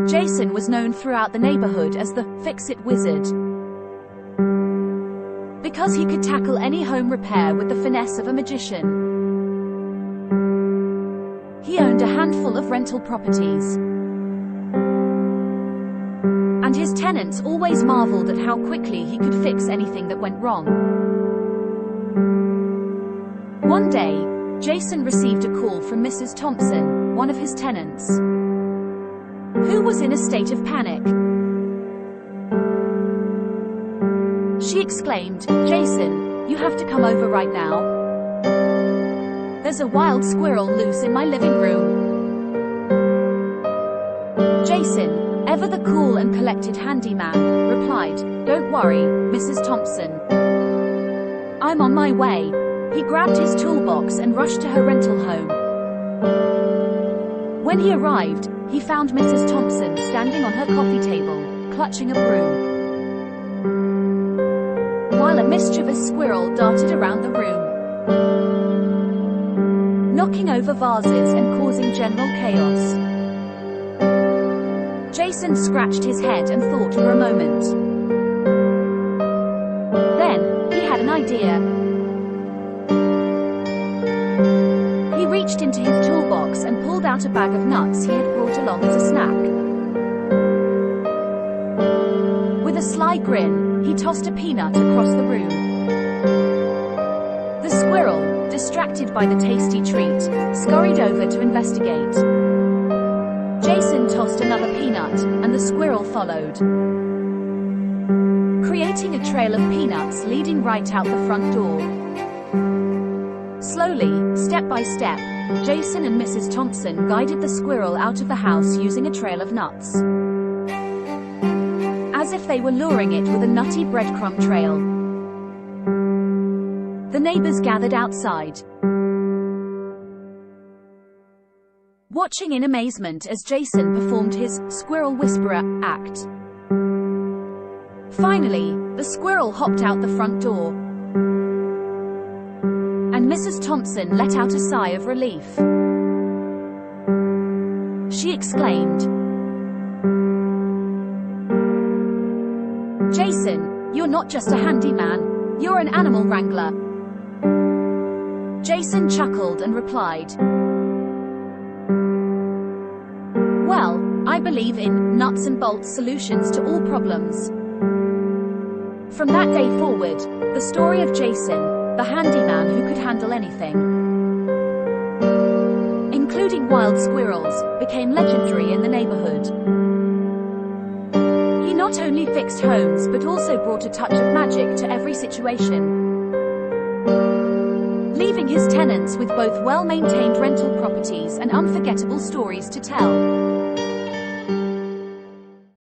Jason was known throughout the neighborhood as the Fix-It Wizard, because he could tackle any home repair with the finesse of a magician. He owned a handful of rental properties, and his tenants always marveled at how quickly he could fix anything that went wrong. One day, Jason received a call from Mrs. Thompson, one of his tenants, who was in a state of panic. She exclaimed, "Jason, you have to come over right now. There's a wild squirrel loose in my living room." Jason, ever the cool and collected handyman, replied, "Don't worry, Mrs. Thompson. I'm on my way." He grabbed his toolbox and rushed to her rental home. When he arrived, he found Mrs. Thompson standing on her coffee table, clutching a broom, while a mischievous squirrel darted around the room, knocking over vases and causing general chaos. Jason scratched his head and thought for a moment. Then, he had an idea. He reached into his toolbox and pulled out a bag of nuts he had brought along as a snack. With a sly grin, he tossed a peanut across the room. The squirrel, distracted by the tasty treat, scurried over to investigate. Jason tossed another peanut, and the squirrel followed, creating a trail of peanuts leading right out the front door. Slowly, step by step, Jason and Mrs. Thompson guided the squirrel out of the house using a trail of nuts, as if they were luring it with a nutty breadcrumb trail. The neighbors gathered outside, watching in amazement as Jason performed his squirrel whisperer act. Finally, the squirrel hopped out the front door, and Mrs. Thompson let out a sigh of relief. She exclaimed, "Jason, you're not just a handyman, you're an animal wrangler." Jason chuckled and replied, "Well, I believe in nuts and bolts solutions to all problems." From that day forward, the story of Jason, the handyman who could handle anything, including wild squirrels, became legendary in the neighborhood. He not only fixed homes but also brought a touch of magic to every situation, leaving his tenants with both well-maintained rental properties and unforgettable stories to tell.